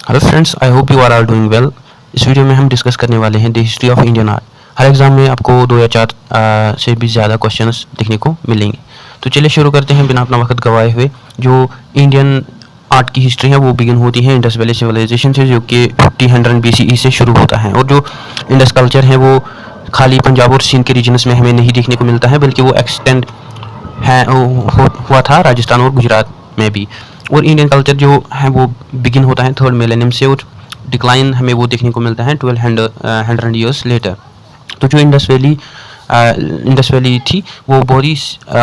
Hello friends, I hope you are all doing well. इस video में हम discuss करने वाले हैं the history of Indian art. हर एग्जाम में आपको 2 या 4 से भी ज़्यादा क्वेश्चंस देखने को मिलेंगे। तो चलिए शुरू करते हैं बिना अपना वक्त गवाए हुए। जो इंडियन आर्ट की हिस्ट्री है वो बिगिन होती है इंडस वैली सिविलाइजेशन से, जो कि 1500 BCE से शुरू होता है। और जो इंडस कल्चर है वो खाली पंजाब और सिंध के रीजन्स में हमें नहीं देखने को मिलता है, बल्कि वो एक्सटेंड है हुआ था राजस्थान और गुजरात में भी। और इंडियन कल्चर जो है वो बिगिन होता है 3rd मिलेनियम से, और डिक्लाइन हमें वो देखने को मिलता है 1200 ईयर्स लेटर। तो जो इंडस वैली थी वो बहुत ही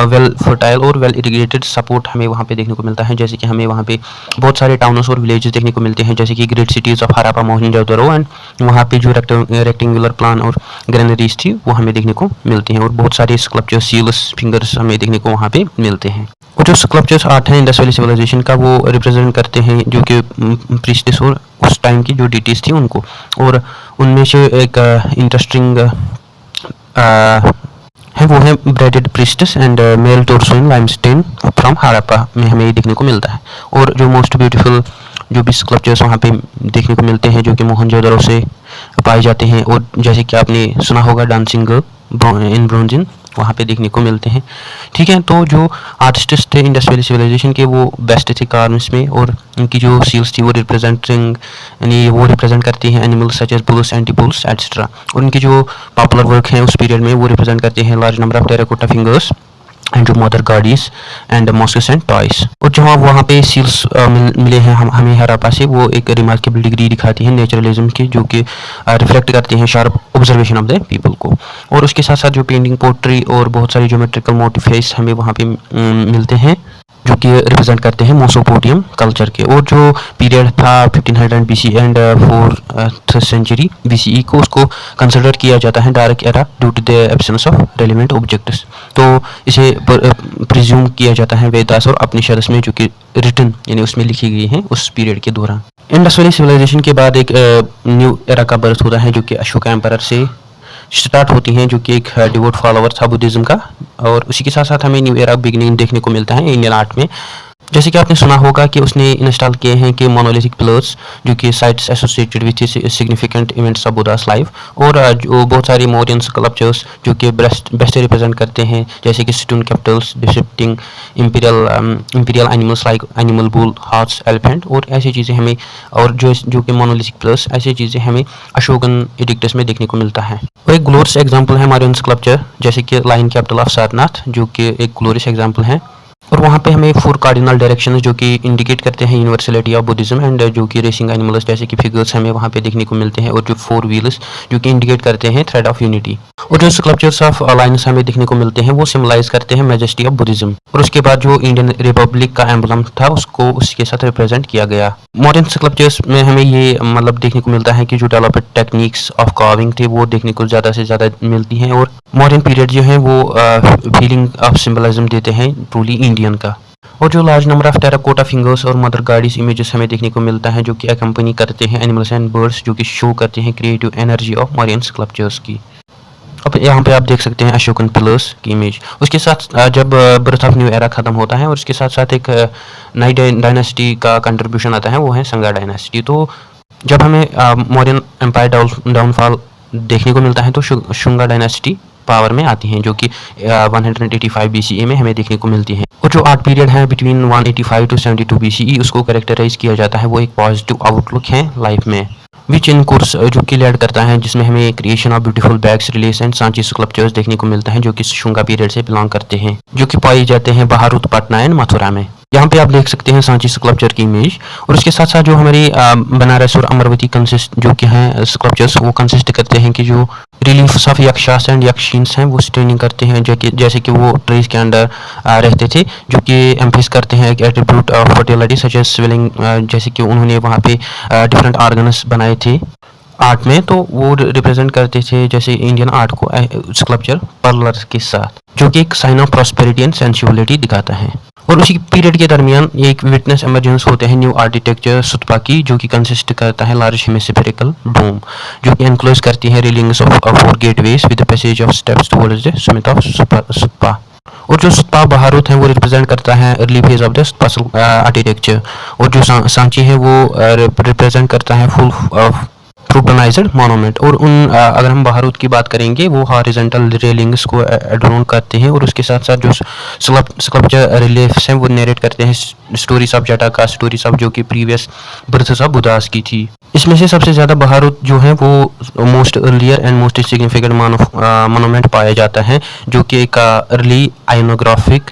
वेल फर्टाइल और वेल इरिगेटेड सपोर्ट हमें वहाँ पे देखने को मिलता है। जैसे कि हमें वहाँ पे बहुत सारे टाउन्स और विलेजेस देखने को मिलते हैं, जैसे कि great cities of Harappa, Mohenjodaro, and वहाँ पे जो रेक्टेंगुलर प्लान और ग्रेनरीज थी वो हमें देखने को मिलती हैं। और बहुत सारे स्कल्पचर्स, सील्स, फिंगर्स हमें देखने को वहाँ पे मिलते हैं। और जो स्कल्पचर्स आर्ट है इंडस वैली सिविलाइजेशन का वो रिप्रेजेंट करते हैं जो कि प्रीस्टिस और उस टाइम की जो डिटीज़ थी उनको। और उनमें से एक इंटरेस्टिंग है वो है braided priestess and male torso in limestone from Harappa में हमें ये देखने को मिलता है। और जो मोस्ट ब्यूटीफुल जो भी स्कल्पचर्स वहाँ पे देखने को मिलते हैं जो कि मोहनजोदड़ो से पाए जाते हैं, और जैसे कि आपने सुना होगा डांसिंग गर्ल इन ब्रोंजिन वहाँ पे देखने को मिलते हैं। ठीक है, तो जो आर्टिस्ट थे इंडस वैली सिविलाइजेशन के वो बेस्ट थे कार्व्स में, और उनकी जो सील्स थी वो रिप्रेजेंट करती हैं एनिमल्स सच एज बुल्स, एंटीबुल्स एटसेट्रा। और उनकी जो पॉपुलर वर्क हैं उस पीरियड में वो रिप्रेजेंट करते हैं large number of terracotta figures and जो mother goddesses and masks and toys. और जहाँ वहाँ पे सील्स मिले हैं हमें हड़प्पा से, वो एक रिमार्केबल डिग्री दिखाती है नेचुरलिज्म की, जो कि रिफ्लेक्ट करते हैं sharp observation of the people को। और उसके साथ साथ जो पेंटिंग, पोट्री और बहुत सारी ज्योमेट्रिकल मोटिफाइस हमें वहाँ पे मिलते हैं जो कि रिप्रेजेंट करते हैं मेसोपोटामियन कल्चर के। और जो पीरियड था 1500 BC and 4th century BCE को उसको कंसिडर किया जाता है dark era due to the absence of relevant objects. तो इसे प्रिज्यूम किया जाता है वेदास और उपनिषद में, जो कि रिटन यानी उसमें लिखी गई हैं उस पीरियड के दौरान। इंडस वैली सिविलाइजेशन के बाद एक न्यू एरा का बर्थ होता है जो कि अशोका एम्परर से स्टार्ट होती हैं, जो कि एक डिवोट फॉलोअर था बुद्धिज्म का। और उसी के साथ साथ हमें न्यू एरा बिगिनिंग देखने को मिलता है इंडियन आर्ट में। जैसे कि आपने सुना होगा कि उसने इंस्टॉल किए हैं कि मोनोलिथिक पिलर्स, जो कि sites associated with significant events of Buddhas life. और जो बहुत सारी मॉडर्न स्कल्पचर्स जो कि बेस्ट रिप्रेजेंट करते हैं, जैसे कि stone Capitals depicting imperial animals like animal bull, horse, elephant और ऐसी चीज़ें हमें, और जो कि मोनोलिथिक पिलर्स, ऐसी चीज़ें हमें अशोकन एडिक्टस में देखने को मिलता है। और एक ग्लोरियस एग्जाम्पल है मॉडर्न स्कल्पचर जैसे कि लाइन कैपिटल ऑफ सारनाथ, जो कि एक ग्लोरियस एग्जाम्पल है। और वहाँ पे हमें 4 कार्डिनल डायरेक्शंस जो कि इंडिकेट करते हैं यूनिवर्सलिटी ऑफ बुद्धिज्म, एंड जो कि रेसिंग एनिमल्स जैसे कि फिगर्स हमें वहाँ पे देखने को मिलते हैं, और जो 4 व्हील्स जो कि इंडिकेट करते हैं थ्रेड ऑफ यूनिटी। और जो स्कल्पचर्स ऑफ लाइन्स हमें देखने को मिलते हैं वो सिम्बलाइज करते हैं मैजेस्टी ऑफ बुद्धिज्म। और उसके बाद जो इंडियन रिपब्लिक का एम्बलम था उसको उसके साथ रिप्रेजेंट किया गया। मॉडर्न स्कल्पचर्स में हमें ये मतलब देखने को मिलता है कि जो डेवलप्ड टेक्निक्स ऑफ कार्विंग थे वो देखने को ज़्यादा से ज़्यादा मिलती हैं। और मॉडर्न पीरियड जो है वो फीलिंग ऑफ सिम्बलिज्म देते हैं ट्रूली इंडियन का। और जो large number of terracotta fingers और मदर गाड़ीज इमेजेस हमें देखने को मिलता है जो कि अकम्पनी करते हैं एनिमल्स एंड बर्ड्स, जो कि शो करते हैं creative energy of modern sculptures की। अब यहाँ पे आप देख सकते हैं अशोकन पिलर्स की इमेज। उसके साथ जब बर्थ ऑफ न्यू एरा खत्म होता है और उसके साथ साथ एक नई डायनेस्टी का कंट्रीब्यूशन आता है, वो है संगा डायनेस्टी। तो जब हमें मौर्यन एम्पायर डाउनफॉल देखने को मिलता है तो शुंगा डायनेस्टी पावर में आती हैं, जो कि 185 BCE में हमें देखने को मिलती हैं। और जो आर्ट पीरियड है बिटवीन 185 to 72 BCE उसको कैरेक्टराइज किया जाता है, वो एक पॉजिटिव आउटलुक है लाइफ में, विच इन कोर्स जो कि लीड करता है, जिसमें हमें creation of beautiful bags, रिलेस and Sanchi sculptures देखने को मिलता है जो कि शुंगा पीरियड से बिलोंग करते हैं, जो कि पाए जाते हैं बहारुत, पटना एंड मथुरा में। यहाँ पे आप देख सकते हैं सांची स्कल्पचर की इमेज। और उसके साथ साथ जो हमारी बनारस और अमरवती जो कि हैं स्कल्पचर्स, वो कंसिस्ट करते हैं कि जो रिलीफ्स ऑफ यक्षास एंड यक्षिन्स हैं वो स्टेनिंग करते हैं, जो कि जैसे कि वो ट्रीज के अंडर रहते थे, जो कि एम्फेस करते हैं attribute of fertility such as swelling, जैसे कि उन्होंने वहाँ पे डिफरेंट ऑर्गन्स बनाए थे आर्ट में, तो वो रिप्रेजेंट करते थे जैसे इंडियन आर्ट को स्कल्पचर पर्लर के साथ, जो कि एक sign of prosperity and sensuality दिखाता है। और उसी पीरियड के दरमियान एक विटनेस एमरजेंस होते हैं न्यू आर्किटेक्चर सुतपा की, जो कि कंसिस्ट करता है लार्ज हेमिस्फेरिकल डोम, जो कि एनक्लोज करती है railings of 4 gateways with passage of steps towards the summit of सुतपा। और जो स्तूपा बहारुत है वो रिप्रेजेंट करता है early phase of the stupa architecture. और जो सांची है वो रिप्रेजेंट करता है फुल प्रोटोनाइज्ड मोनूमेंट। और अगर हम बहारुत की बात करेंगे वो हॉरिजॉन्टल रेलिंग्स को एडोन करते हैं, और उसके साथ साथ जो स्कल्पचर रिलीफ्स हैं वो नरेट करते हैं स्टोरीज ऑफ जटाका, स्टोरीज ऑफ जो कि प्रीवियस बर्थ्स ऑफ बुद्धास की थी। इसमें से सबसे ज़्यादा बहारुत जो है वो most earlier and most significant monument पाया जाता है, जो कि एक अर्ली आइकोनोग्राफिक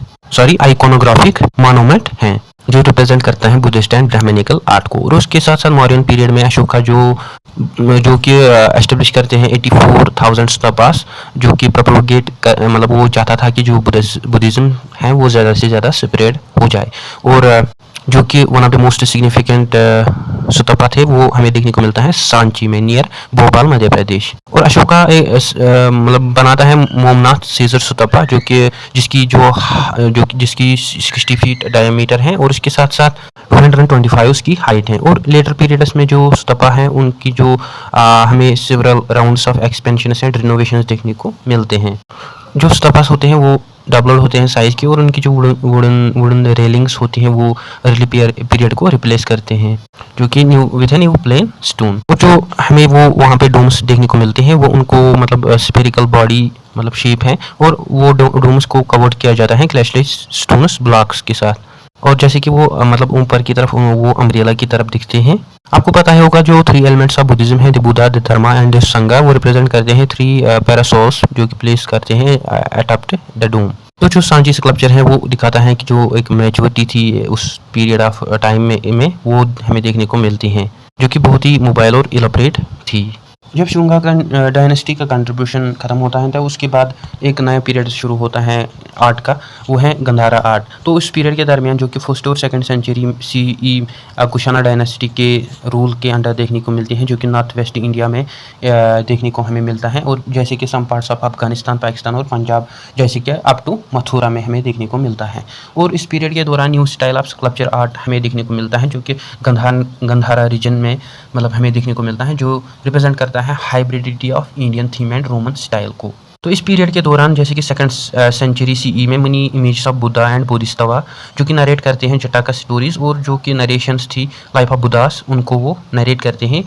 मोनूमेंट है जो रिप्रेजेंट करता है बुद्धिस्ट एंड ब्राह्मणिकल आर्ट को। और उसके साथ साथ मौर्यन पीरियड में अशोका जो कि एस्टेब्लिश करते हैं 84,000 स्तूपास, जो कि प्रोपोगेट मतलब वो चाहता था कि जो बुद्धिज्म है वो ज़्यादा से ज़्यादा स्प्रेड हो जाए। और जो कि one of the most significant stupa थे वो हमें देखने को मिलता है सांची में, नियर भोपाल मध्य प्रदेश। और अशोका मतलब बनाता है मोमनाथ सीजर स्तूपा, जो कि जिसकी 60 फीट डायमीटर है, और उसके साथ साथ 225 उसकी हाइट है। और लेटर पीरियड्स में जो स्तूपा हैं उनकी जो हमें several rounds of expansion and renovations देखने को मिलते हैं। जो स्तूपास होते हैं वो डबल होते हैं साइज के, और उनकी जो वुडन रेलिंग्स होती हैं वो अर्ली पीरियड को रिप्लेस करते हैं, जो कि विद न्यू प्लेन स्टोन। और जो हमें वो वहाँ पे डोम्स देखने को मिलते हैं वो उनको मतलब स्फेरिकल बॉडी मतलब शेप है, और वो डोम्स को कवर्ड किया जाता है क्लैशलेस स्टोन्स ब्लॉक्स के साथ। और जैसे कि वो मतलब ऊपर की तरफ वो अम्ब्रेला की तरफ दिखते हैं। आपको पता होगा जो 3 एलिमेंट्स ऑफ बुद्धिज्म है, the Buddha, the Dharma and the संघा, वो रिप्रेजेंट करते हैं 3 पैरासोल्स जो कि प्लेस करते हैं अटॉप द डोम। तो जो सांची स्कल्पचर है वो दिखाता है कि जो एक मैच्योरिटी थी उस पीरियड ऑफ टाइम में वो हमें देखने को मिलती हैं, जो कि बहुत ही मोबाइल और इलाबरेट थी। जब शुंगा का डायनेस्टी का कंट्रीब्यूशन खत्म होता है तो उसके बाद एक नया पीरियड शुरू होता है आर्ट का, वो है गंधारा आर्ट। तो उस पीरियड के दरमियान जो कि 1st और 2nd century CE Kushana dynasty के रूल के अंडर देखने को मिलती हैं, जो कि नॉर्थ वेस्ट इंडिया में देखने को हमें मिलता है। और जैसे कि some parts of Afghanistan, Pakistan और पंजाब, जैसे कि अप टू मथुरा में हमें देखने को मिलता है। और इस पीरियड के दौरान new style of sculpture art हमें देखने को मिलता है, जो कि गंधारा रीजन में मतलब हमें देखने को मिलता है, जो रिप्रेजेंट करता है hybridity of Indian theme and Roman style को। तो इस पीरियड के दौरान जैसे कि 2nd सेंचुरी CE में money image of Buddha and Bodhisattva जो कि नरेट करते हैं जटाका स्टोरीज, और जो कि नरेशंस थी लाइफ ऑफ बुद्धास उनको वो नरेट करते हैं,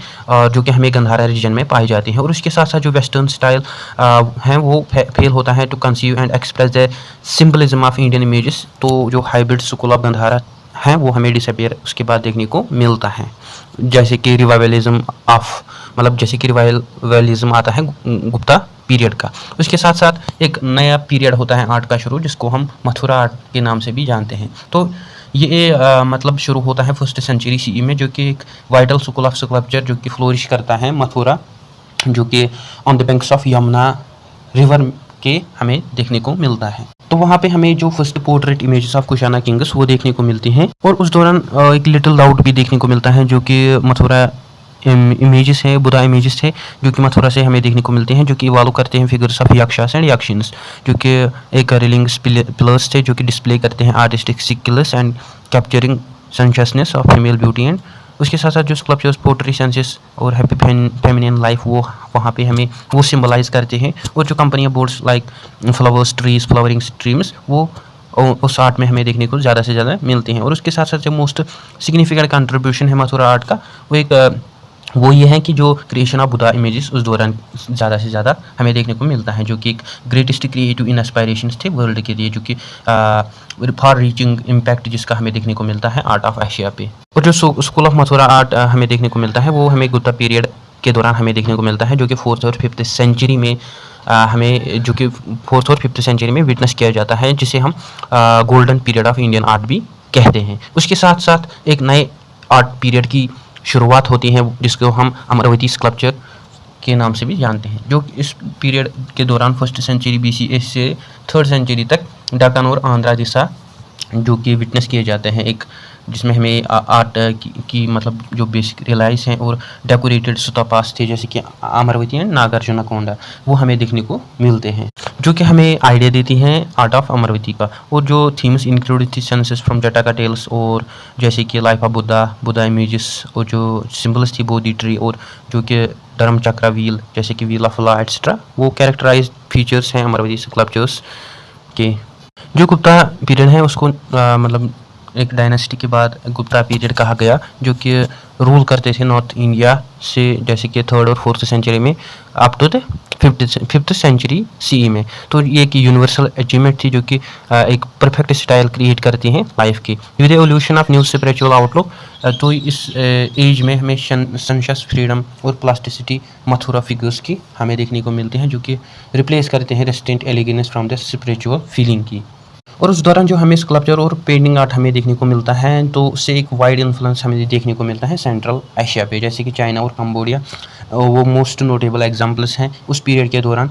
जो कि हमें गंधारा रीजन में पाई जाती हैं। और उसके साथ साथ जो वेस्टर्न स्टाइल हैं वो फेल होता है to conceive and express the symbolism of Indian images. तो जो हाइब्रिड स्कूल ऑफ गंधारा हैं वो हमें डिसअपियर उसके बाद देखने को मिलता है, जैसे कि रिवाइवलिज्म ऑफ मतलब जैसे कि रिवाइवलिज्म आता है गुप्ता पीरियड का। उसके साथ साथ एक नया पीरियड होता है आर्ट का शुरू, जिसको हम मथुरा आर्ट के नाम से भी जानते हैं। तो ये मतलब शुरू होता है 1st सेंचुरी CE में, जो कि एक वाइटल स्कूल ऑफ स्कल्पचर जो कि फ्लोरिश करता है मथुरा, जो कि on the banks of Yamuna river के हमें देखने को मिलता है। तो वहाँ पे हमें जो first portrait images of Kushana Kings वो देखने को मिलती हैं। और उस दौरान एक लिटिल डाउट भी देखने को मिलता है, जो कि मथुरा इमेजेस हैं, बुद्धा इमेजेस थे जो कि मथुरा से हमें देखने को मिलते हैं, जो कि इवॉल्व करते हैं फिगर्स ऑफ यक्षास एंड यक्षिन्स, जो कि एक रेलिंग्स पिलर्स थे जो कि डिस्प्ले करते हैं artistic skills and capturing sensuousness of female beauty. And उसके साथ साथ जो स्कल्पचर्स पोट्री सेंसेस और हैप्पी फेमिनिन लाइफ वो वहाँ पे हमें वो सिंबलाइज करते हैं। और जो company boards like flowers trees, flowering streams वो उस आर्ट में हमें देखने को ज़्यादा से ज़्यादा मिलते हैं। और उसके साथ साथ जो मोस्ट सिग्निफिकेंट कंट्रीब्यूशन है मथुरा आर्ट का वो ये है कि जो क्रिएशन ऑफ बुद्धा इमेजेस उस दौरान ज़्यादा से ज़्यादा हमें देखने को मिलता है, जो कि एक ग्रेटेस्ट क्रिएटिव इंस्पायरेशंस थे वर्ल्ड के लिए, जो कि फॉर रीचिंग इम्पैक्ट जिसका हमें देखने को मिलता है आर्ट ऑफ एशिया पे। और जो स्कूल ऑफ मथुरा आर्ट हमें देखने को मिलता है वो हमें गुप्ता पीरियड के दौरान हमें देखने को मिलता है, जो कि 4th और 5th सेंचुरी में हमें जो कि 4th और 5th सेंचुरी में विटनेस किया जाता है, जिसे हम golden period of Indian art भी कहते हैं। उसके साथ साथ एक नए आर्ट पीरियड की शुरुआत होती है जिसको हम अमरावती स्कल्पचर के नाम से भी जानते हैं, जो इस पीरियड के दौरान 1st सेंचुरी BC से 3rd सेंचुरी तक दक्कन और आंध्रा दिशा जो कि विटनेस किए जाते हैं, एक जिसमें हमें आर्ट की मतलब जो बेसिक रियलाइज हैं और डेकोरेटेड स्तूपास थे जैसे कि अमरावती एंड नागार्जुनकोंडा वो हमें देखने को मिलते हैं, जो कि हमें आइडिया देती हैं आर्ट ऑफ अमरावती का। और जो थीम्स इंक्लूड थी सेंसेस फ्रॉम जटाका टेल्स और जैसे कि लाइफ ऑफ बुद्धा इमेजेस और जो सिम्बल्स थी बोधि ट्री और जो कि धर्म चक्र व्हील जैसे कि व्हील ऑफ लॉ एट्सेट्रा वो कैरेक्टराइज फीचर्स हैं अमरावती स्कल्पचर्स के। जो गुप्ता पीरियड है उसको मतलब एक डायनेस्टी के बाद गुप्ता पीरियड कहा गया, जो कि रूल करते थे नॉर्थ इंडिया से, जैसे कि 3rd और 4th सेंचुरी में up to the 5th century CE में। तो ये एक यूनिवर्सल अचीवमेंट थी जो कि एक परफेक्ट स्टाइल क्रिएट करती हैं लाइफ की। With evolution of new spiritual outlook, तो इस एज में हमें सनशस, फ्रीडम और प्लास्टिसिटी मथुरा फिगर्स की हमें देखने को मिलते हैं, जो कि रिप्लेस करते हैं resistant elegance from the spiritual feeling की। और उस दौरान जो हमें स्कल्पचर और पेंटिंग आर्ट हमें देखने को मिलता है, तो उससे एक वाइड इन्फ्लुएंस हमें देखने को मिलता है सेंट्रल एशिया पे, जैसे कि चाइना और कंबोडिया वो मोस्ट नोटेबल एग्जांपल्स हैं उस पीरियड के दौरान,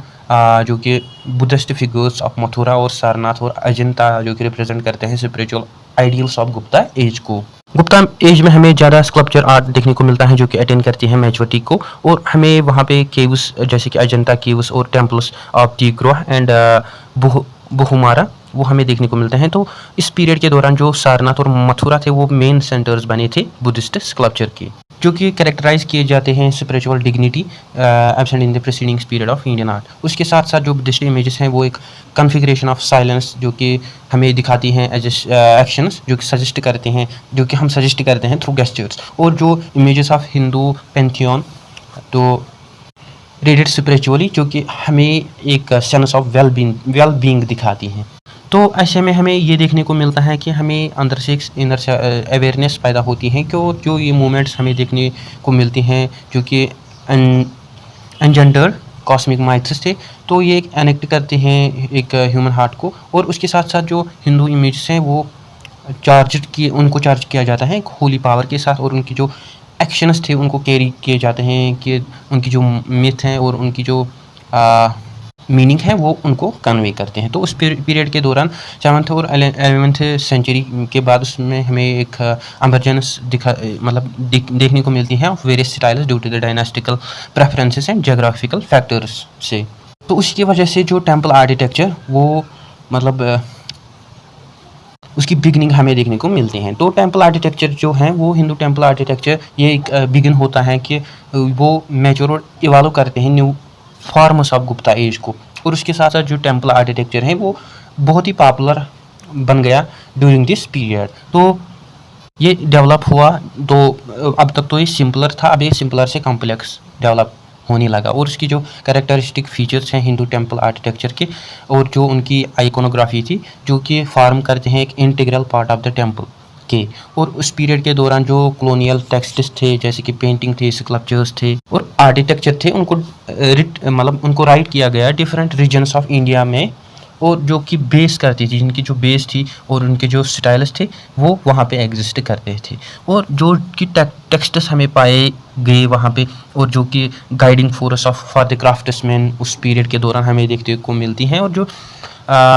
जो कि बुद्धिस्ट फिगर्स ऑफ मथुरा और सारनाथ और अजंता जो कि रिप्रेजेंट करते हैं spiritual ideals of Gupta age को। गुप्ता एज में हमें ज़्यादा स्कल्पचर आर्ट देखने को मिलता है जो कि अटेंड करती है मैच्योरिटी को, और हमें वहाँ पे केव्स जैसे कि अजंता केव्स और टेम्पल्स ऑफ तीग्रोह एंड बहुमारा वो हमें देखने को मिलते हैं। तो इस पीरियड के दौरान जो सारनाथ और मथुरा थे वो मेन सेंटर्स बने थे बुद्धिस्ट स्कल्पचर के, जो कि कैरेक्टराइज किए जाते हैं spiritual dignity absent in the preceding period of Indian art. उसके साथ साथ जो बुद्धिस्ट इमेजेस हैं वो एक कॉन्फ़िगरेशन ऑफ साइलेंस जो कि हमें दिखाती हैं एज एक्शंस जो कि सजेस्ट करते हैं, जो कि हम सजेस्ट करते हैं थ्रू गेस्चर्स, और जो इमेजेस ऑफ हिंदू पैंथियन तो रेडेड स्पिरिचुअली जो कि हमें एक सेंस ऑफ वेल बीइंग दिखाती हैं। तो ऐसे में हमें ये देखने को मिलता है कि हमें अंदर से इनर से अवेयरनेस पैदा होती है कि जो ये मूवमेंट्स हमें देखने को मिलती हैं जो कि एनजेंडर्ड कॉस्मिक माइथ्स थे, तो ये कनेक्ट करते हैं एक ह्यूमन हार्ट को, और उसके साथ साथ जो हिंदू इमेजेस हैं वो उनको चार्ज किया जाता है एक होली पावर के साथ, और उनकी जो एक्शंस थे उनको कैरी किए जाते हैं कि उनकी जो मिथ हैं और उनकी जो मीनिंग है वो उनको कन्वे करते हैं। तो उस पीरियड के दौरान 7th और 11th सेंचुरी के बाद उसमें हमें एक एमर्जेंस देखने को मिलती है of various styles due to the dynastical preferences and geographical factors से। तो उसकी वजह से जो टेम्पल आर्किटेक्चर वो उसकी बिगनिंग हमें देखने को मिलती हैं। तो टेम्पल आर्किटेक्चर जो है वो हिंदू टेम्पल आर्किटेक्चर ये एक बिगिन होता है कि वो मैच्योर और इवॉल्व करते हैं new forms of Gupta age को, और उसके साथ साथ जो टेम्पल आर्किटेक्चर है वो बहुत ही पॉपुलर बन गया ड्यूरिंग दिस पीरियड। तो ये डेवलप हुआ, तो अब तक तो ये सिंपलर था, अब ये सिंपलर से कॉम्प्लेक्स डेवलप होने लगा, और उसकी जो कैरेक्टरिस्टिक फीचर्स हैं हिंदू टेम्पल आर्किटेक्चर के, और जो उनकी आइकोनोग्राफी थी जो कि फॉर्म करते हैं एक integral part of the temple के। और उस पीरियड के दौरान जो कॉलोनियल टेक्स्ट्स थे जैसे कि पेंटिंग थे, स्कल्पचर्स थे और आर्किटेक्चर थे, उनको राइट किया गया डिफरेंट रीजन्स ऑफ इंडिया में, और जो कि बेस करती थी, जिनकी जो बेस थी और उनके जो स्टाइल्स थे वो वहाँ पे एग्जिस्ट करते थे, और जो कि टेक्स्ट्स हमें पाए गए वहाँ पे, और जो कि guiding force of for the craftsman उस पीरियड के दौरान हमें देखने को मिलती हैं। और जो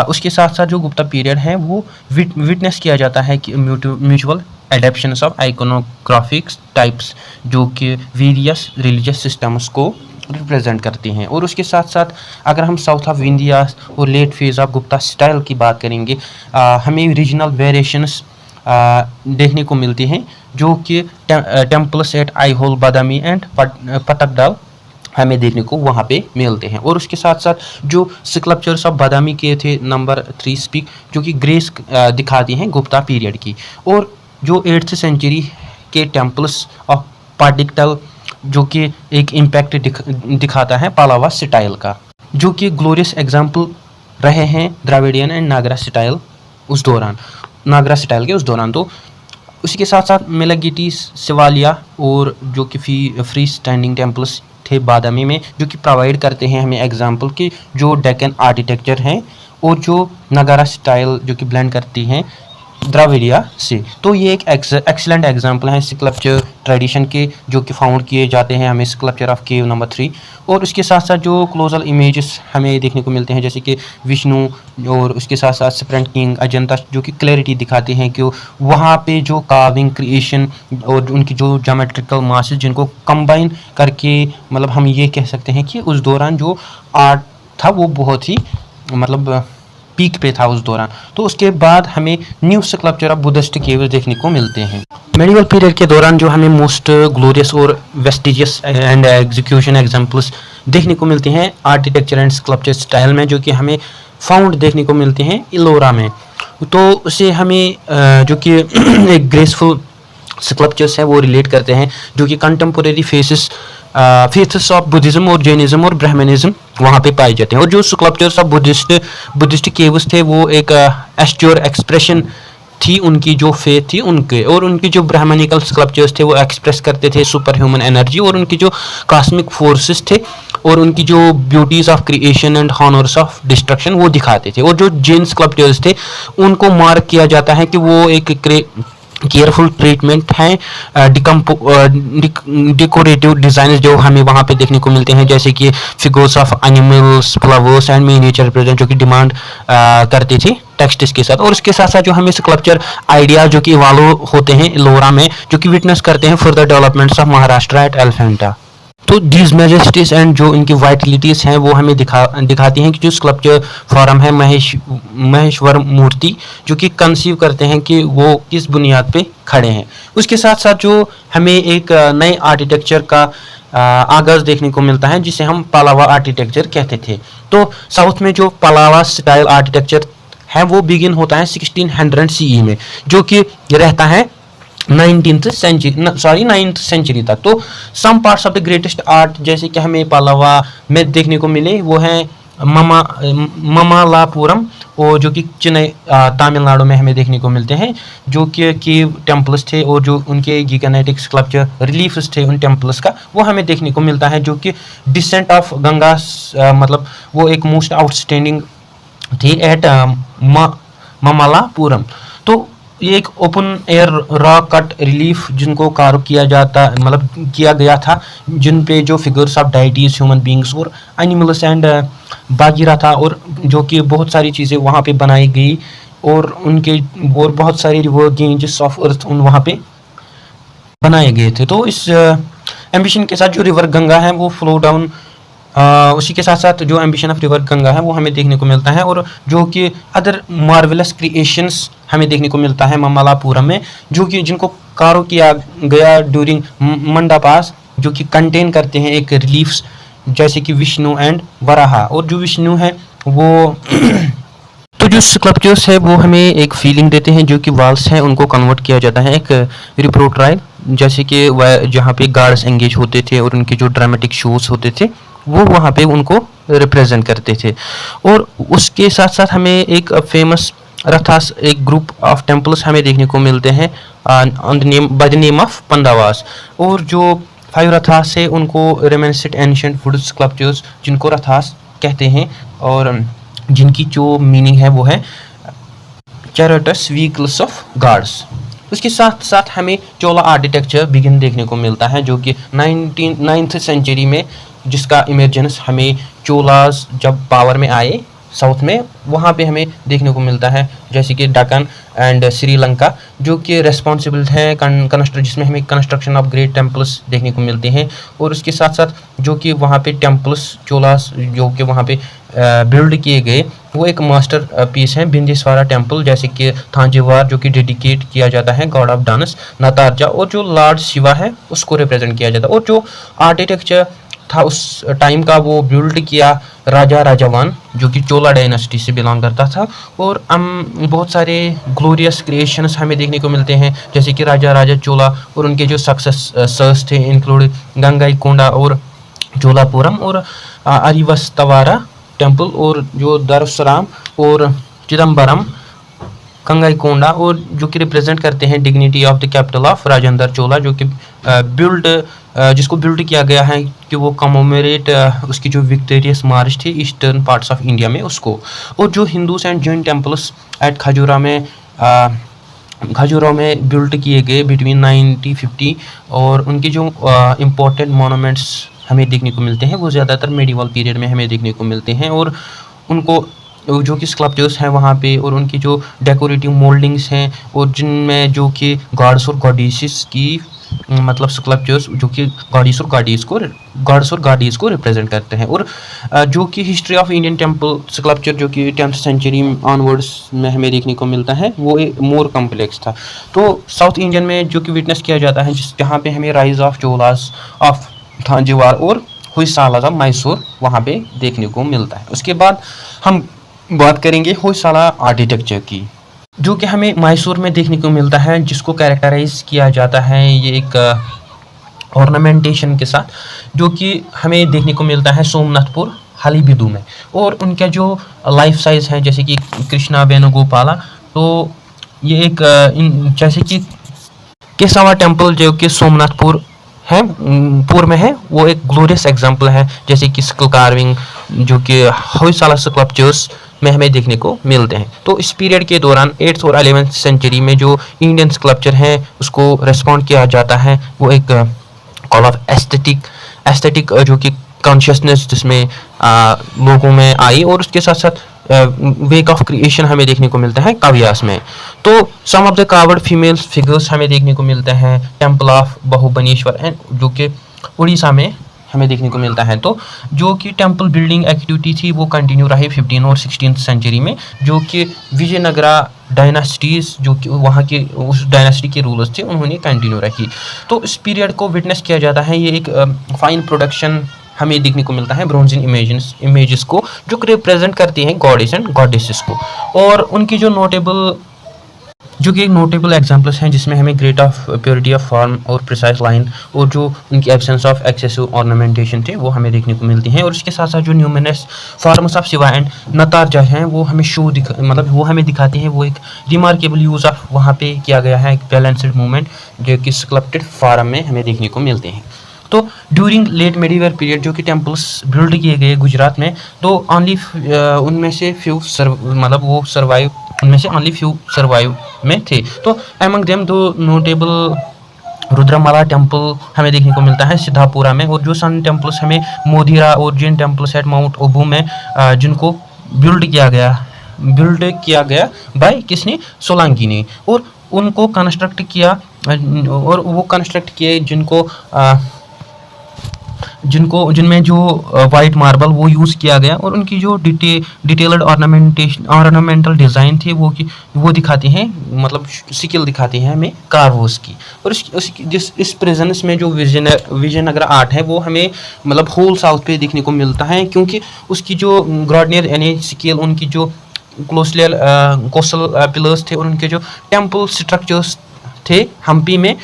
उसके साथ साथ जो गुप्ता पीरियड है वो विटनेस किया जाता है कि mutual adaptations of iconographic types जो कि वेरियस रिलीजियस सिस्टम्स को रिप्रेजेंट करती हैं। और उसके साथ साथ अगर हम साउथ ऑफ इंडिया और late phase of Gupta style की बात करेंगे, हमें रीजनल वेरिएशंस देखने को मिलती हैं जो कि temples at Aihole, Badami and Pattadakal हमें देखने को वहाँ पे मिलते हैं। और उसके साथ साथ जो स्कल्पचर्स ऑफ बादामी के थे नंबर 3 स्पीक जो कि ग्रेस दिखाती हैं गुप्ता पीरियड की, और जो 8th सेंचुरी के टेम्पल्स ऑफ पाटिकटल जो कि एक इम्पैक्ट दिखाता है पालावा स्टाइल का, जो कि ग्लोरियस एग्जाम्पल रहे हैं द्राविडियन एंड नागरा स्टाइल के उस दौरान। तो उसके साथ साथ मेलागिटी, शिवालिया और जो कि फ्री स्टैंडिंग टेम्पल्स थे बादामी में, जो कि प्रोवाइड करते हैं हमें एग्जाम्पल कि जो डेक्कन आर्किटेक्चर हैं और जो नगारा स्टाइल जो कि ब्लेंड करती हैं द्राविडिया से। तो ये एक एक्सीलेंट एग्जांपल है स्कल्पचर ट्रेडिशन के जो कि फाउंड किए जाते हैं हमें स्कल्पचर ऑफ केव नंबर 3। और उसके साथ साथ जो क्लोजल इमेजेस हमें देखने को मिलते हैं जैसे कि विष्णु, और उसके साथ साथ सेपरेंट किंग, अजंता, जो कि क्लैरिटी दिखाते हैं कि वहाँ पे जो कार्विंग क्रिएशन और उनकी जो ज्योमेट्रिकल मासेस जिनको कंबाइन करके हम ये कह सकते हैं कि उस दौरान जो आर्ट था वो बहुत ही पीक पे था उस दौरान। तो उसके बाद हमें new sculpture of Buddhist caves देखने को मिलते हैं। मेडिवल पीरियड के दौरान जो हमें मोस्ट ग्लोरियस और वेस्टिजियस एंड एग्जीक्यूशन एग्जांपल्स देखने को मिलते हैं आर्किटेक्चर एंड स्कल्पचर स्टाइल में, जो कि हमें फाउंड देखने को मिलते हैं इलोरा में। तो उसे हमें जो कि एक ग्रेसफुल स्कल्पचर्स है वो रिलेट करते हैं, जो कि कंटेम्पोरेरी फेथ्स ऑफ बुद्धिज्म और जैनिज्म और ब्राह्मणिज्म वहाँ पे पाए जाते हैं। और जो स्कल्पचर्स ऑफ बुद्धिस्ट केव्स थे वो एक एस्ट्योर एक्सप्रेशन थी उनकी जो फेथ थी उनके, और उनकी जो ब्राह्मणिकल स्कल्पचर्स थे वो एक्सप्रेस करते थे सुपर ह्यूमन एनर्जी और उनकी जो कॉस्मिक फोर्सेस थे और उनकी जो beauties of creation and horrors of destruction वो दिखाते थे। और जो जैन स्कल्पचर्स थे उनको मार्क किया जाता है कि वो एक केयरफुल ट्रीटमेंट है डेकोरेटिव डिजाइन जो हमें वहाँ पे देखने को मिलते हैं, जैसे कि figures of animals, flowers and miniature represent, जो कि डिमांड करते थे टेक्सट्स के साथ। और इसके साथ साथ जो हमें स्कल्पचर आइडिया जो कि इवॉल्व होते हैं इलोरा में, जो कि विटनेस करते हैं further developments of Maharashtra at Elephanta. तो दीज मेजेस्टीज एंड जो इनकी वाइटलिटीज हैं वो हमें दिखाती हैं कि जो स्कल्पचर फॉर्म है महेश्वर मूर्ति, जो कि कंसीव करते हैं कि वो किस बुनियाद पे खड़े हैं। उसके साथ साथ जो हमें एक नए आर्किटेक्चर का आगाज देखने को मिलता है जिसे हम पलावा आर्किटेक्चर कहते थे। तो साउथ में जो पलावा स्टाइल आर्किटेक्चर है वो बिगिन होता है 1600 CE में, जो कि रहता है 9th सेंचुरी तक। तो some parts of the greatest art जैसे कि हमें पलावा में देखने को मिले वो है ममलापुरम, और जो कि चेन्नई तमिलनाडु में हमें देखने को मिलते हैं, जो कि केव टेम्पल्स थे और जो उनके गिगानेटिक स्कल्पचर रिलीफ्स थे उन टेम्पल्स का वो हमें देखने को मिलता है, जो कि डिसेंट ऑफ गंगा मतलब वो एक मोस्ट आउटस्टैंडिंग थी एट ममलापुरम। तो ये एक open air raw cut relief जिनको कार्व किया गया था, जिन पे जो figures of deities, human beings और एनिमल्स एंड बागीरा था, और जो कि बहुत सारी चीज़ें वहाँ पे बनाई गई और उनके और बहुत सारे रिवर गेंजेस ऑफ अर्थ उन वहाँ पे बनाए गए थे। तो इस एम्बिशन के साथ जो रिवर गंगा है वो फ्लो डाउन, उसी के साथ साथ जो एम्बिशन ऑफ रिवर गंगा है वो हमें देखने को मिलता है, और जो कि अदर मार्वेलस क्रिएशंस हमें देखने को मिलता है ममलापुरम में, जो कि जिनको कार्व किया गया ड्यूरिंग मंडपास, जो कि कंटेन करते हैं एक रिलीफ्स जैसे कि विष्णु एंड वराहा। और जो विष्णु है वो तो जो स्कल्पचर्स है वो हमें एक फीलिंग देते हैं, जो कि वॉल्स हैं उनको कन्वर्ट किया जाता है एक रिप्रोट्राइल, जैसे कि वह जहाँ पे गार्ड्स एंगेज होते थे और उनके जो ड्रामेटिक शोज होते थे वो वहाँ पे उनको रिप्रेजेंट करते थे। और उसके साथ साथ हमें एक फेमस रथास, एक ग्रुप ऑफ टेम्पल्स हमें देखने को मिलते हैं बाय द नेम ऑफ पंदावास, और जो 5 रथास है उनको रेमेनिसेंट एंशिएंट वुड स्कल्पचर्स जिनको रथास कहते हैं, और जिनकी जो मीनिंग है वो है चैरियट्स व्हीकल्स ऑफ गॉड्स। उसके साथ साथ हमें चोला आर्किटेक्चर बिगिन देखने को मिलता है, जो कि 9th सेंचुरी में, जिसका इमर्जेंस हमें चोलास जब पावर में आए साउथ में वहाँ पे हमें देखने को मिलता है, जैसे कि डकन एंड श्रीलंका, जो कि रेस्पॉन्सिबल है जिसमें हमें कंस्ट्रक्शन ऑफ ग्रेट टेम्पल्स देखने को मिलते हैं। और उसके साथ साथ जो कि वहाँ पे टेम्पल्स चोलास जो कि वहाँ पे बिल्ड किए गए वो एक मास्टर पीस है, बिंदेश्वरा टेम्पल, जैसे कि थांजवार जो कि डेडिकेट किया जाता है गॉड ऑफ डांस नतारजा, और जो लॉर्ड शिवा है उसको रिप्रेजेंट किया जाता है। और जो आर्किटेक्चर था उस टाइम का वो बिल्ड किया राजा राजावान, जो कि चोला डायनेस्टी से बिलोंग करता था। और बहुत सारे ग्लोरियस क्रिएशंस हमें देखने को मिलते हैं, जैसे कि राजा चोला और उनके जो सक्सेसर्स थे इंक्लूड गंगाईकोंडा और चोलापुरम और अरिवस्तवारा टेम्पल, और जो दरसराम और चिदम्बरम गंगाईकोंडा, और जो कि रिप्रेजेंट करते हैं dignity of the capital of Rajendra Chola, जो कि जिसको बिल्ड किया गया है कि वो कमोमेरेट उसकी जो विक्टोरियस मार्च थी ईस्टर्न पार्ट्स ऑफ इंडिया में उसको। और जो Hindus and Jain temples at Khajuraho में बिल्ड किए गए बिटवीन 1950, और उनके जो इम्पोर्टेंट मोनूमेंट्स हमें देखने को मिलते हैं वो ज़्यादातर मेडिवल पीरियड में हमें देखने को मिलते हैं, और उनको जो कि स्कल्पचर्स हैं वहाँ पे, और उनकी जो डेकोरेटिव मोल्डिंग्स हैं, और जिनमें जो कि गॉड्स और गॉडेसेस की मतलब स्कल्पचर्स जो कि गॉड्स और गॉडेस को रिप्रेजेंट करते हैं। और जो कि history of Indian temple sculpture जो कि 10th सेंचुरी ऑनवर्ड्स में हमें देखने को मिलता है वो एक मोर कम्प्लेक्स था। तो साउथ इंडियन में जो कि विटनेस किया जाता है जहाँ पे हमें राइज ऑफ चोलास ऑफ थांजवार और हुई सालाजा मैसूर वहाँ पे देखने को मिलता है। उसके बाद हम बात करेंगे होयसाला आर्किटेक्चर की, जो कि हमें मैसूर में देखने को मिलता है, जिसको कैरेक्टराइज किया जाता है ये एक ऑर्नामेंटेशन के साथ, जो कि हमें देखने को मिलता है सोमनाथपुर हलेबीडु में। और उनका जो लाइफ साइज है, जैसे कि कृष्णा वेणुगोपाला, तो ये एक जैसे कि केसावा टेम्पल जो कि सोमनाथपुर है पुर में है, वो एक ग्लोरियस एग्जाम्पल है। जैसे कि स्कल कार्विंग जो कि होयसाला स्कल्पचर्स में हमें देखने को मिलते हैं। तो इस पीरियड के दौरान 8th और 11th सेंचुरी में जो इंडियन स्कल्पचर है उसको रेस्पॉन्ड किया जाता है, वो एक कॉल ऑफ एस्थेटिक जो कि कॉन्शियसनेस जिसमें लोगों में आई, और उसके साथ साथ वेक ऑफ क्रिएशन हमें देखने को मिलता है काव्यास में। तो some of the carved female figures हमें देखने को मिलते हैं टेम्पल ऑफ बहुबनेश्वर एंड जो कि उड़ीसा में हमें देखने को मिलता है। तो जो कि टेम्पल बिल्डिंग एक्टिविटी थी वो कंटिन्यू रही 15 और 16th सेंचुरी में, जो कि विजयनगरा डायनासिटीज़ जो कि वहाँ के उस डायनासिटी के रूलर्स थे उन्होंने कंटिन्यू रखी। तो इस पीरियड को विटनेस किया जाता है। ये एक फाइन प्रोडक्शन हमें देखने को मिलता है ब्रोंजन इमेजेस को, जो रिप्रेजेंट करती हैं गॉडेस एंड गॉडेसेस को। और उनकी जो नोटेबल एग्जांपल्स हैं, जिसमें हमें great of purity of form और प्रिसाइज लाइन और जो उनकी एब्सेंस ऑफ एक्सेसिव ऑर्नामेंटेशन थे वो हमें देखने को मिलती हैं। और इसके साथ साथ जो न्यूमिनस फॉर्म्स ऑफ शिवा एंड नतार जो हैं वो हमें मतलब वो हमें दिखाते हैं, वो एक रिमार्केबल यूज़ ऑफ वहाँ पे किया गया है, एक बैलेंस्ड मूवमेंट जो कि स्कल्प्टेड फॉर्म में हमें देखने को मिलते हैं। तो ड्यूरिंग लेट मेडिवल पीरियड जो कि टेम्पल्स बिल्ड किए गए गुजरात में, तो ओनली उनमें से फ्यू सर्वाइव में थे। तो एमंग देम दो नोटेबल रुद्रमाला टेम्पल हमें देखने को मिलता है सिद्धापुरा में, और जो सन टेम्पल्स हमें मोधीरा और जैन टेम्पल्स एट माउंट ओबू में, जिनको बिल्ड किया गया बाय किसने, सोलंकी ने, और उनको कंस्ट्रक्ट किया और वो कंस्ट्रक्ट किए जिनमें जो वाइट मार्बल वो यूज़ किया गया, और उनकी जो डिटेल्ड ऑर्नामेंटल डिज़ाइन थी वो दिखाती हैं, मतलब स्किल दिखाती हैं हमें कार्वर्स की। और इस प्रेजेंस में जो विजयनगरा आर्ट है वो हमें मतलब होल साउथ पे देखने को मिलता है, क्योंकि उसकी जो ग्रॉडनियर यानी स्केल, उनकी जो कोस्टल पिलर्स थे और उनके जो टेम्पल स्ट्रक्चर्स थे हम्पी में,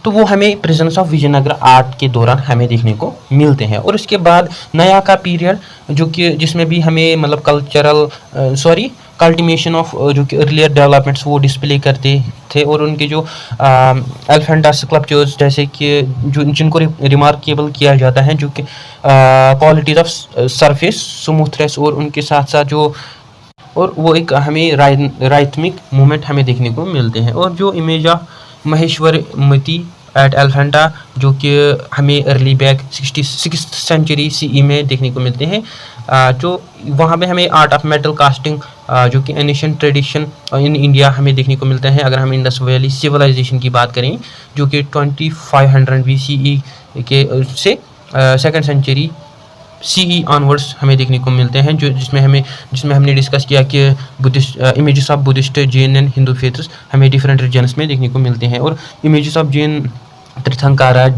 तो वो हमें प्रेजेंस ऑफ विजयनगरा आर्ट के दौरान हमें देखने को मिलते हैं। और उसके बाद नया का पीरियड जो कि जिसमें भी हमें मतलब कल्टिवेशन ऑफ जो कि अर्लियर डेवलपमेंट्स वो डिस्प्ले करते थे, और उनके जो एलिफेंटा स्कल्पचर्स जैसे कि जिनको रिमार्केबल किया जाता है, जो कि क्वालिटीज ऑफ सरफेस स्मूथनेस और उनके साथ साथ और वो एक हमें राइथमिक मूवमेंट हमें देखने को मिलते हैं। और जो इमेज ऑफ महेश्वरमती एट एलिफेंटा जो कि हमें early back 66th century CE में देखने को मिलते हैं, जो वहाँ पे हमें आर्ट ऑफ मेटल कास्टिंग जो कि एनिशियंट ट्रेडिशन इन इंडिया हमें देखने को मिलता है। अगर हम इंडस वैली सिविलाइजेशन की बात करें जो कि 2500 BCE के से 2nd सेंचुरी CE ऑनवर्ड्स हमें देखने को मिलते हैं, जिसमें हमने डिस्कस किया कि Buddhist images of Buddhist, Jain and Hindu faiths हमें डिफरेंट रीजन्स में देखने को मिलते हैं। और इमेजेस ऑफ जैन तीर्थंकारा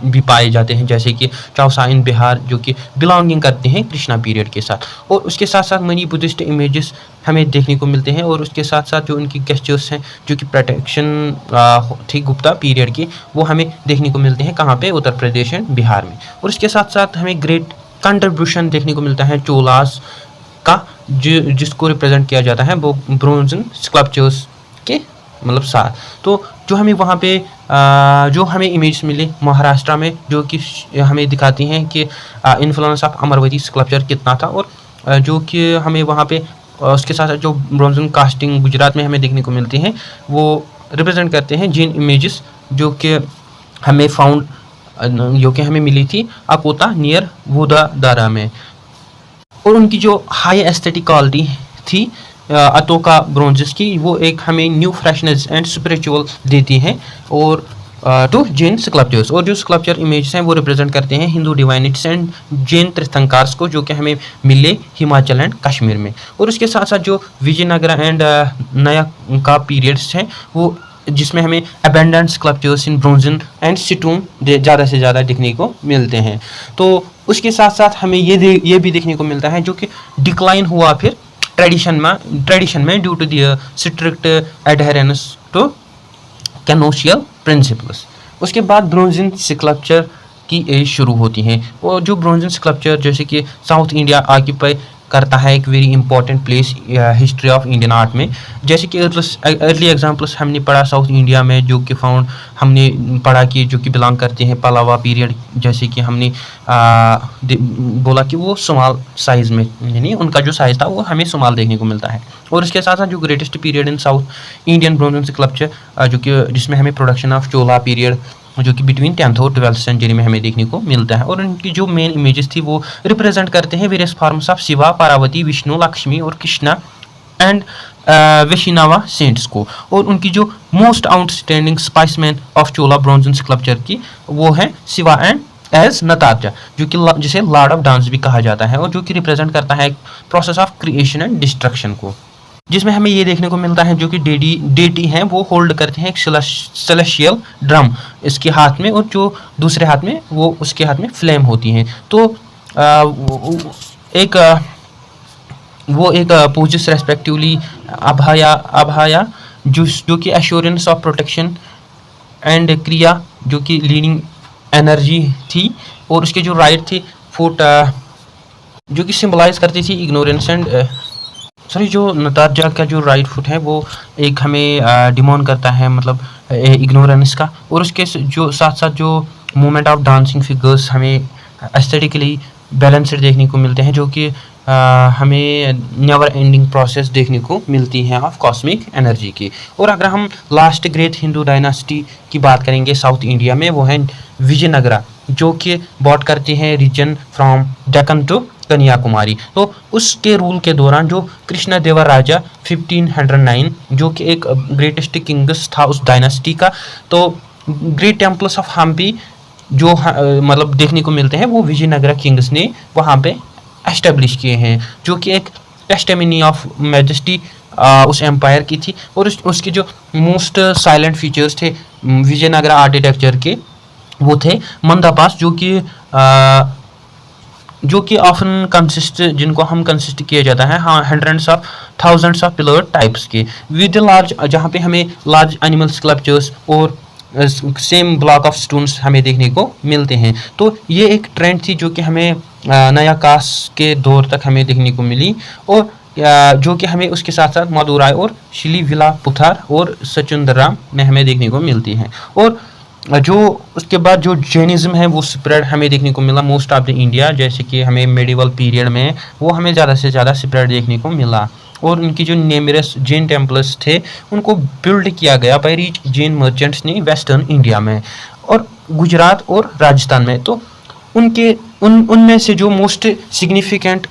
भी पाए जाते हैं, जैसे कि चौसा इन बिहार जो कि बिलोंगिंग करते हैं कृष्णा पीरियड के साथ। और उसके साथ साथ मनी बुद्धिस्ट इमेजेस हमें देखने को मिलते हैं, और उसके साथ साथ जो उनकी गेस्चर्स हैं जो कि प्रोटेक्शन थी गुप्ता पीरियड की, वो हमें देखने को मिलते हैं कहाँ पे, उत्तर प्रदेश एंड बिहार में। और उसके साथ साथ हमें ग्रेट कंट्रीब्यूशन देखने को मिलता है चोलास का, जिसको रिप्रेजेंट किया जाता है वो ब्रोंजन स्कल्पचर्स के मतलब साथ। तो जो हमें वहाँ पे जो हमें इमेज मिले महाराष्ट्र में, जो कि हमें दिखाती हैं कि इन्फ्लुएंस ऑफ अमरवती स्कल्पचर कितना था, और जो कि हमें वहाँ पे उसके साथ साथ जो ब्रोंजन कास्टिंग गुजरात में हमें देखने को मिलती हैं वो रिप्रेजेंट करते हैं जैन इमेजेस जो कि हमें मिली थी अकोता नियर वोदादारा में। और उनकी जो हाई एस्थेटिक क्वालिटी थी अतोका ब्रोंजेस की, वो एक हमें न्यू फ्रेशनेस एंड स्पिरिचुअल देती हैं और टू जैन स्कल्पचर्स। और जो स्कल्पचर इमेज हैं वो रिप्रेजेंट करते हैं हिंदू डिवाइनिटीज एंड जैन तीर्थंकार्स को, जो कि हमें मिले हिमाचल एंड कश्मीर में। और उसके साथ साथ जो विजयनगरा एंड नया का पीरियड्स हैं वो जिसमें हमें abundant sculptures in bronze and stone ज़्यादा से ज़्यादा देखने को मिलते हैं। तो उसके साथ साथ हमें ये भी देखने को मिलता है जो कि डिक्लाइन हुआ फिर ट्रेडिशन में due to the strict adherence to canonical principles. उसके बाद ब्रोंजन स्कल्पचर की एज शुरू होती हैं, और जो ब्रोंजन स्कल्पचर जैसे कि साउथ इंडिया ऑक्यूपाई करता है एक very important place history of Indian art में। जैसे कि अर्ली एग्जांपल्स हमने पढ़ा साउथ इंडिया में जो कि हमने पढ़ा कि जो कि बिलोंग करते हैं पलावा पीरियड, जैसे कि हमने बोला कि वो स्मॉल साइज़ में, यानी उनका जो साइज़ था वो हमें स्मॉल देखने को मिलता है। और इसके साथ साथ जो greatest period in South Indian bronze sculpture जो कि जिसमें हमें प्रोडक्शन ऑफ चोला पीरियड जो कि बिटवीन 10th और 12th सेंचुरी में हमें देखने को मिलता है। और उनकी जो मेन इमेजेस थी वो रिप्रेजेंट करते हैं various forms of Shiva, Parvati, Vishnu, Lakshmi और कृष्णा एंड वैष्णवा सेंट्स को। और उनकी जो most outstanding specimen of Chola bronze sculpture की वो है शिवा एंड एज नतार्जा, जो कि जिसे लॉर्ड ऑफ डांस भी कहा जाता है, और जो कि रिप्रेजेंट करता है process of creation and destruction को। जिसमें हमें ये देखने को मिलता है जो कि डेटी हैं वो होल्ड करते हैं एक सेलेशियल ड्रम इसके हाथ में, और जो दूसरे हाथ में वो उसके हाथ में फ्लेम होती हैं। तो वो एक पोजेस रेस्पेक्टिवली अभाया जो कि एश्योरेंस ऑफ प्रोटेक्शन एंड क्रिया जो कि लीडिंग एनर्जी थी, और उसके जो राइट थी फुट जो कि सिंबलाइज करती थी इग्नोरेंस एंड जो नतार्जा का जो राइट फुट है वो एक हमें डिमोन करता है, मतलब इग्नोरेंस का। और उसके जो साथ साथ जो मूवमेंट ऑफ डांसिंग फिगर्स हमें एस्थेटिकली बैलेंस्ड देखने को मिलते हैं, जो कि हमें नेवर एंडिंग प्रोसेस देखने को मिलती है ऑफ कॉस्मिक एनर्जी की। और अगर हम लास्ट ग्रेट हिंदू डायनासिटी की बात करेंगे साउथ इंडिया में, वो है विजयनगरा, जो कि बॉट करती हैं region from Deccan to Kanyakumari. तो उसके रूल के दौरान जो कृष्ण देवा राजा 1509 जो कि एक ग्रेटेस्ट किंग्स था उस डायनासिटी का, तो ग्रेट टेम्पल्स ऑफ हम्पी जो मतलब देखने को मिलते हैं वो विजयनगरा किंग्स ने वहाँ पे एस्टेब्लिश किए हैं, जो कि एक टेस्टिमनी ऑफ मैजेस्टी उस एम्पायर की थी। और उसके जो मोस्ट साइलेंट फीचर्स थे विजयनगरा आर्किटेक्चर के वो थे मंदापास, जो कि ऑफन कंसिस्ट जिनको हम कंसिस्ट किया जाता है hundreds of thousands of pillar types के विद लार्ज, जहाँ पे हमें लार्ज एनिमल स्कल्पचर्स और सेम ब्लॉक ऑफ स्टोन्स हमें देखने को मिलते हैं। तो ये एक ट्रेंड थी जो कि हमें नया कास के दौर तक हमें देखने को मिली, और जो कि हमें उसके साथ साथ मदुराई और शिलीविला पुथार और सचुंदराम में हमें देखने को मिलती हैं। और जो उसके बाद जो जैनिज्म है वो स्प्रेड हमें देखने को मिला मोस्ट ऑफ द इंडिया, जैसे कि हमें मेडिवल पीरियड में वो हमें ज़्यादा से ज़्यादा स्प्रेड देखने को मिला। और उनकी जो नेमरस जैन टेम्पल्स थे उनको बिल्ड किया गया बाय रिच जैन मर्चेंट्स ने वेस्टर्न इंडिया में और गुजरात और राजस्थान में। तो उनमें से जो मोस्ट सिग्निफिकेंट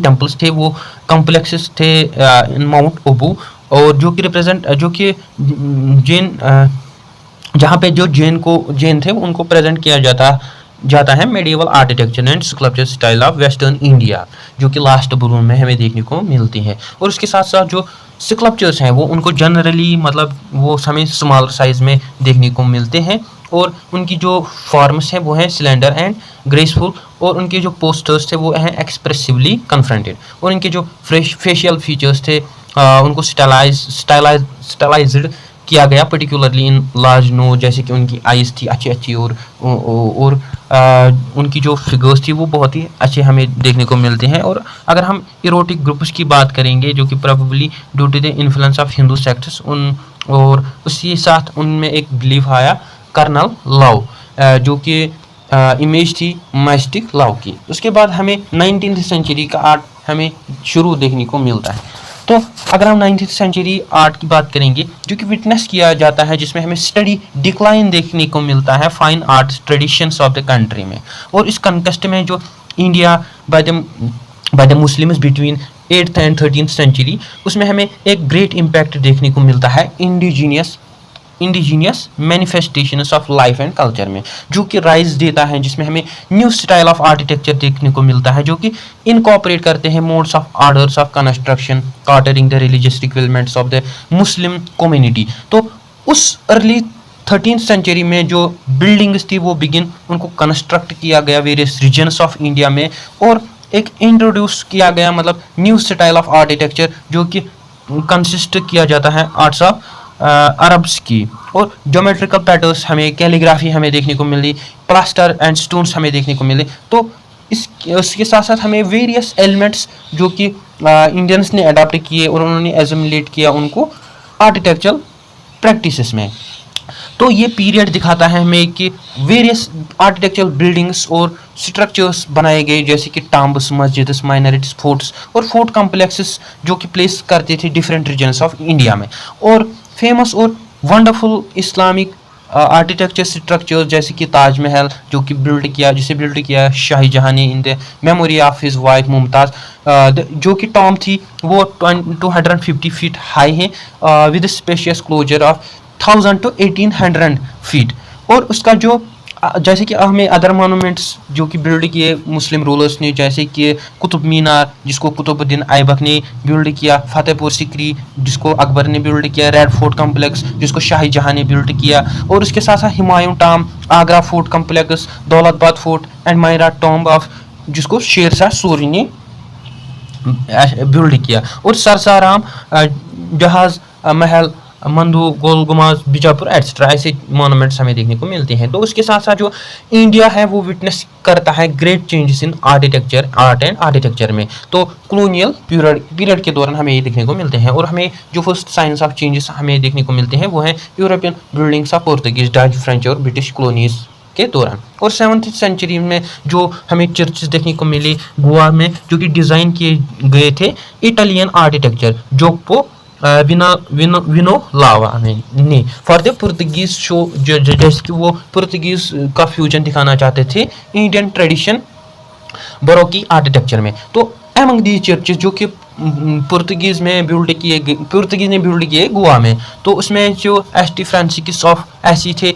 टेम्पल्स थे वो कॉम्प्लेक्सेस थे इन माउंट ओबू, और जो कि जैन जहाँ पे जो जैन थे उनको प्रेजेंट किया जाता है medieval architecture and sculpture style of western India, जो कि लास्ट बुरुन में हमें देखने को मिलती है। और उसके साथ साथ जो स्कल्पचर्स हैं वो उनको जनरली मतलब वो हमें स्मॉल साइज में देखने को मिलते हैं, और उनकी जो फॉर्म्स हैं वो हैं सिलेंडर एंड ग्रेसफुल, और उनके जो पोस्टर्स थे वो हैं एक्सप्रेसिवली कन्फ्रंटेड, और इनके जो फेशियल फीचर्स थे उनको स्टाइलाइज्ड किया गया पर्टिकुलरली इन लार्ज नो, जैसे कि उनकी आइज़ थी अच्छी और उनकी जो फिगर्स थी वो बहुत ही अच्छे हमें देखने को मिलते हैं। और अगर हम इरोटिक ग्रुप्स की बात करेंगे जो कि probably due to the influence of Hindu sects और उसी साथ उनमें एक बिलीफ आया कर्नल लव, जो कि इमेज थी मैस्टिक लव की। उसके बाद हमें 19th सेंचुरी का आर्ट हमें शुरू देखने को मिलता है। तो अगर हम 19th सेंचुरी आर्ट की बात करेंगे जो कि विटनेस किया जाता है, जिसमें हमें स्टडी डिक्लाइन देखने को मिलता है fine art traditions of the country में। और इस कंटेस्ट में जो India by the Muslims between 8th and 13th century, उसमें हमें एक ग्रेट इम्पैक्ट देखने को मिलता है indigenous indigenous manifestations of life and culture में, जो कि राइज देता है, जिसमें हमें न्यू स्टाइल ऑफ आर्किटेक्चर देखने को मिलता है, जो कि इनकॉर्पोरेट करते हैं modes of orders of construction catering the religious requirements of the Muslim community. तो उस अर्ली 13th सेंचुरी में जो बिल्डिंग्स थी वो उनको कंस्ट्रक्ट किया गया वेरियस रीजन्स ऑफ इंडिया में, और एक इंट्रोड्यूस किया गया मतलब न्यू स्टाइल ऑफ आर्किटेक्चर, जो कि कंसिस्ट किया जाता है आर्ट्स ऑफ अरब्स की, और ज्योमेट्रिकल पैटर्न्स हमें, कैलीग्राफी हमें देखने को मिली, प्लास्टर एंड स्टोन्स हमें देखने को मिले। तो इसके साथ साथ हमें वेरियस एलिमेंट्स जो कि इंडियंस ने अडॉप्ट किए और उन्होंने एजुमुलेट किया उनको आर्किटेक्चरल प्रैक्टिसेस में। तो ये पीरियड दिखाता है हमें कि वेरियस आर्किटेक्चरल बिल्डिंग्स और स्ट्रक्चर्स बनाए गए, जैसे कि टॉम्ब्स, मस्जिद्स, माइनॉरिटीज, फोर्ट्स और फोर्ट कॉम्प्लेक्सेस, जो कि प्लेस करते थे डिफरेंट रीजन्स ऑफ इंडिया में, और फेमस और वंडरफुल इस्लामिक आर्किटेक्चर स्ट्रक्चर्स जैसे कि ताजमहल, जो कि जिसे बिल्ड किया शाहजहां ने in the memory of his wife Mumtaz, जो कि टॉम थी वो 250 फीट हाई है with spacious closure of 1000 to 1800 feet. और उसका जो जैसे कि हमें अदर मोनूमेंट्स जो कि बिल्ड किए मुस्लिम रूलर्स ने, जैसे कि कुतुब मीनार जिसको कुतुबुद्दीन ऐबक ने बिल्ड किया, फतेहपुर सिकरी जिसको अकबर ने बिल्ड किया, रेड फोर्ट कॉम्प्लेक्स जिसको शाहजहां ने बिल्ड किया, और उसके साथ साथ Humayun tomb, Agra fort complex, Daulatabad fort and मायरा टॉम्ब ऑफ जिसको शेरशाह सूरी ने बिल्ड किया, और सरसाराम, जहाज महल, मंदू, गोल गुमाज, बीजापुर एटसेट्रा ऐसे मोनूमेंट्स हमें देखने को मिलते हैं। तो उसके साथ साथ जो इंडिया है वो विटनेस करता है great changes in architecture, art and architecture में। तो कॉलोनियल पीरियड के दौरान हमें ये देखने को मिलते हैं, और हमें जो फर्स्ट साइंस ऑफ चेंजेस हमें देखने को मिलते हैं वो है European buildings of Portuguese, Dutch, French और ब्रिटिश कॉलोनीज के दौरान। और 7th सेंचुरी में जो हमें चर्चेस देखने को मिली गोवा में, जो कि डिज़ाइन किए गए थे इटालियन आर्किटेक्चर जोको विनो लावा ने फॉर द पुर्तगीज शो, जैसे कि वो पुर्तगीज का फ्यूजन दिखाना चाहते थे इंडियन ट्रेडिशन बरोकी आर्किटेक्चर में। तो एमंग दी चर्चेस जो कि पुर्तगीज ने बिल्ड किए गोवा में, तो उसमें जो एस.टी. फ्रांसिस ऑफ एसी थे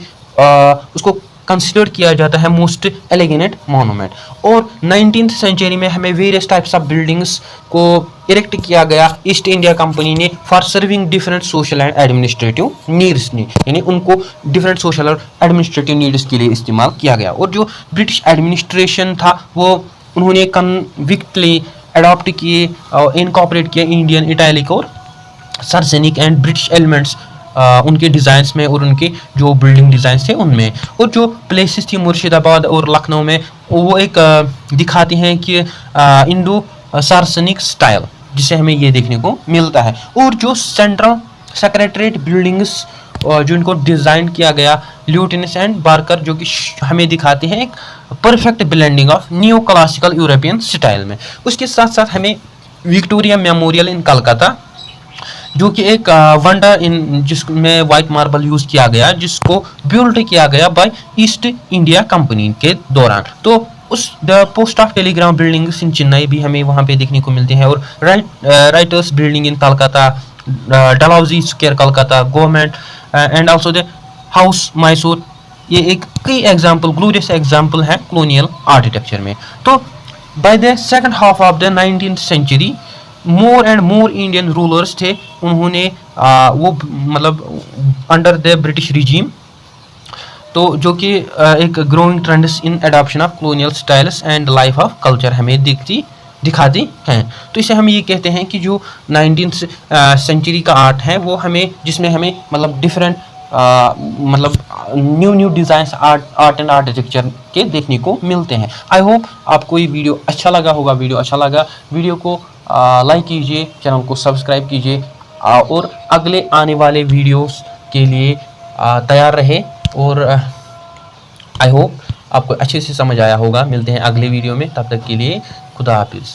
उसको कंसिडर किया जाता है मोस्ट एलिगेंट मोनूमेंट। और 19th सेंचुरी में हमें वेरियस टाइप्स ऑफ बिल्डिंग्स को इरेक्ट किया गया ईस्ट इंडिया कंपनी ने for serving different social and administrative needs ने, यानी उनको डिफरेंट सोशल और एडमिनिस्ट्रेटिव नीड्स के लिए इस्तेमाल किया गया। और जो ब्रिटिश एडमिनिस्ट्रेशन था वो उन्होंने कन्विक्टली अडॉप्ट किए और इनकॉर्पोरेट किया इंडियन, इटैलिक और सार्सेनिक एंड ब्रिटिश एलिमेंट्स उनके डिज़ाइंस में और उनके जो बिल्डिंग डिज़ाइंस थे उनमें। और जो प्लेसेस थी मुर्शिदाबाद और लखनऊ में वो एक दिखाती हैं कि इंडो सार्सनिक स्टाइल, जिसे हमें ये देखने को मिलता है। और जो सेंट्रल सेक्रेटरीट बिल्डिंग्स जो इनको डिज़ाइन किया गया ल्यूटिनस एंड बार्कर, जो कि हमें दिखाते हैं एक perfect blending of new classical European style में। उसके साथ साथ हमें विक्टोरिया मेमोरियल इन कलकत्ता, जो कि एक वंडर इन जिसमें वाइट मार्बल यूज़ किया गया, जिसको बिल्ड किया गया बाय ईस्ट इंडिया कंपनी के दौरान। तो उस the post of telegram buildings in Chennai भी हमें वहाँ पे देखने को मिलते हैं। और writers building in Calcutta, Dalhousie square Calcutta, government and also the house Mysore, ये एक कई एग्जाम्पल, ग्लोरियस एग्जाम्पल है कॉलोनियल आर्किटेक्चर में। तो by the second half of the 19th century more and more Indian rulers थे, उन्होंने वो मतलब अंडर द ब्रिटिश रिजीम, तो जो कि एक growing trends in adoption of colonial styles and life of culture हमें दिखाती हैं। तो इसे हम ये कहते हैं कि जो 19th सेंचुरी का आर्ट है वो हमें, जिसमें हमें मतलब डिफरेंट मतलब new designs art and architecture के देखने को मिलते हैं। आई होप आपको ये वीडियो अच्छा लगा होगा। वीडियो को लाइक कीजिए, चैनल को सब्सक्राइब कीजिए और अगले आने वाले वीडियोस के लिए तैयार रहे। और आई होप आपको अच्छे से समझ आया होगा। मिलते हैं अगले वीडियो में, तब तक के लिए खुदा हाफिज़।